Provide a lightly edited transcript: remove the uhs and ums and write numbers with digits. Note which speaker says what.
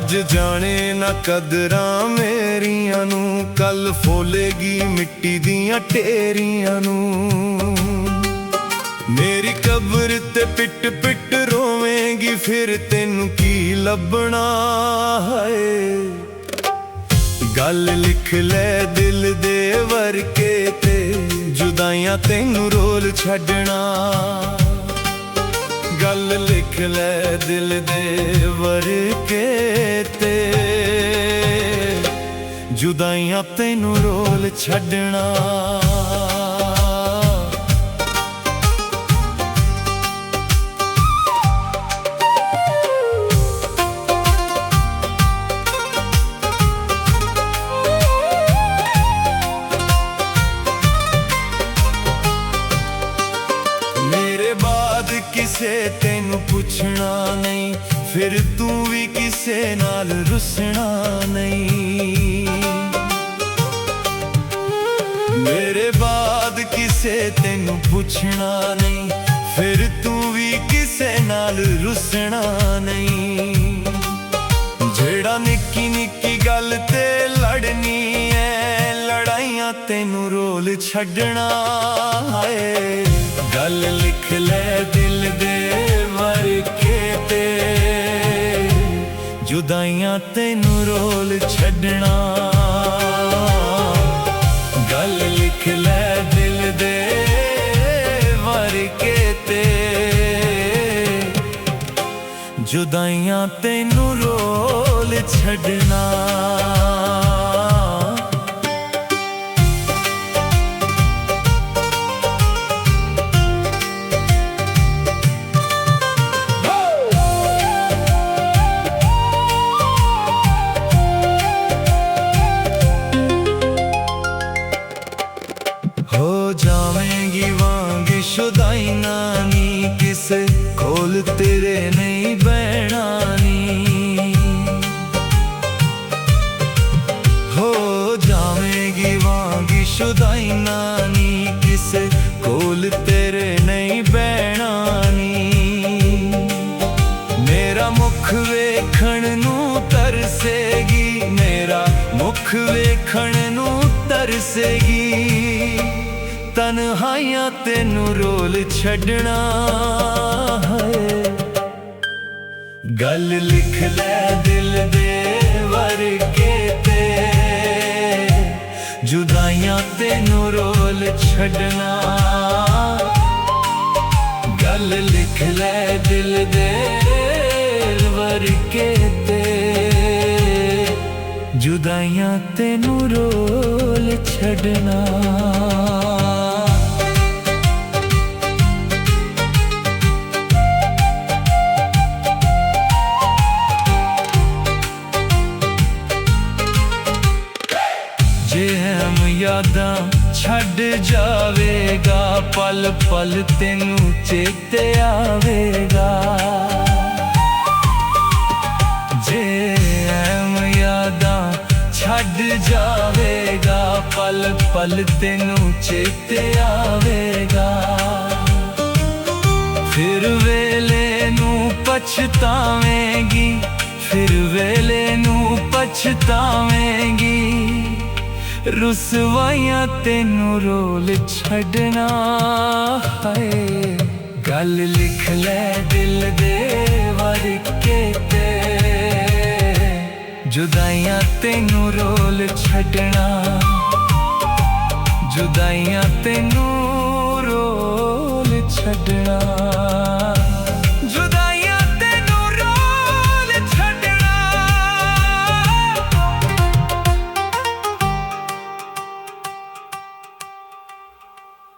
Speaker 1: ਅੱਜ ਜਾਣੇ ਨਾ ਕਦਰਾਂ ਮੇਰੀਆਂ ਨੂੰ, ਕੱਲ ਫੋਲੇਗੀ ਮਿੱਟੀ ਦੀਆਂ ਢੇਰੀਆਂ ਨੂੰ। ਮੇਰੀ ਕਬਰ ਤੇ ਪਿੱਟ ਪਿੱਟ ਰੋਵੇਂਗੀ, ਫਿਰ ਤੈਨੂੰ ਕੀ ਲੱਭਣਾ ਹੈ। ਗੱਲ ਲਿਖ ਲੈ ਦਿਲ ਦੇ ਵਰਕੇ ਤੇ, ਜੁਦਾਈਆਂ ਤੈਨੂੰ ਰੋਲ ਛੱਡਣਾ। ਗੱਲ ਲਿਖ ਲੈ ਦਿਲ ਦੇ ਵਰਕੇ ਤੇ, ਜੁਦਾਈਆਂ ਤੈਨੂੰ ਰੋਲ ਛੱਡਣਾ। ਕਿਸੇ ਤੈਨੂੰ ਪੁੱਛਣਾ ਨਹੀਂ, ਫਿਰ ਤੂੰ ਵੀ ਕਿਸੇ ਨਾਲ ਰੁੱਸਣਾ ਨਹੀਂ। ਮੇਰੇ ਬਾਅਦ ਕਿਸੇ ਤੈਨੂੰ ਪੁੱਛਣਾ ਨਹੀਂ, ਫਿਰ ਤੂੰ ਵੀ ਕਿਸੇ ਨਾਲ ਰੁੱਸਣਾ ਨਹੀਂ। ਜਿਹੜਾ ਨਿੱਕੀ ਨਿੱਕੀ ਗੱਲ ਤੇ ਲੜਨੀ ਐ, ਲੜਾਈਆਂ ਤੈਨੂੰ ਰੋਲ ਛੱਡਣਾ ਹੈ। ਗੱਲ ਲਿਖ ਲੈ ਦਿਲ ਦੇ ਵਰਕੇ ਤੇ, ਜੁਦਾਈਆਂ ਤੈਨੂੰ ਰੋਲ ਛੱਡਣਾ। ਗੱਲ ਲਿਖ ਲੈ ਦਿਲ ਦੇ ਵਰਕੇ ਤੇ, ਜੁਦਾਈਆਂ ਤੈਨੂੰ ਰੋਲ ਛੱਡਣਾ। ਹੋ ਜਾਵੇਂਗੀ ਵਾਂਗ ਸ਼ੁਦਾਈ ਨਾਨੀ, ਕਿਸੇ ਕੋਲ ਤੇਰੇ ਨਹੀਂ ਬਹਿਣਾ ਨੀ। ਹੋ ਜਾਵੇਂਗੀ ਵਾਂਗ ਸ਼ੁਦਾਈ ਨਾਨੀ, ਕਿਸੇ ਕੋਲ ਤੇਰੇ ਨਹੀਂ ਬਹਿਣਾ ਨੀ। ਮੇਰਾ ਮੁਖ ਵੇਖਣ ਨੂੰ ਤਰਸੇਗੀ, ਮੇਰਾ ਮੁਖ ਵੇਖਣ ਨੂੰ ਤਰਸੇਗੀ। ਤਨਹਾਈਆਂ ਤੈਨੂੰ ਰੋਲ ਛੱਡਣਾ ਹੈ। ਗੱਲ ਲਿਖ ਲੈ ਦਿਲ ਦੇ ਵਰਕੇ ਤੇ, ਜੁਦਾਈਆਂ ਤੈਨੂੰ ਰੋਲ ਛੱਡਣਾ। ਗੱਲ ਲਿਖ ਲੈ ਦਿਲ ਦੇ ਵਰਕੇ ਤੇ, ਜੁਦਾਈਆਂ ਤੈਨੂੰ ਰੋਲ ਛੱਡਣਾ। ਜੇ ਹਮ ਯਾਦਾਂ ਛੱਡ ਜਾਵੇਗਾ, ਪਲ ਪਲ ਤੈਨੂੰ ਚੇਤੇ ਆਵੇਗਾ। ਜੇ ਹਮ ਯਾਦਾਂ ਛੱਡ ਜਾਵੇਗਾ, ਪਲ ਪਲ ਤੈਨੂੰ ਚੇਤੇ ਆਵੇਗਾ। ਫਿਰ ਵੇਲੇ ਨੂੰ ਪਛਤਾਵੇਂਗੀ, ਫਿਰ ਵੇਲੇ ਨੂੰ ਪਛਤਾਵੇਂਗੀ। ਰੁਸਵਾਈਆਂ ਤੈਨੂੰ ਰੋਲ ਛੱਡਣਾ ਹੈ। ਗੱਲ ਲਿਖ ਲੈ ਦਿਲ ਦੇ ਵਰਕੇ ਤੇ, ਜੁਦਾਈਆਂ ਤੈਨੂੰ ਰੋਲ ਛੱਡਣਾ। ਜੁਦਾਈਆਂ ਤੈਨੂੰ ਰੋਲ ਛੱਡਣਾ।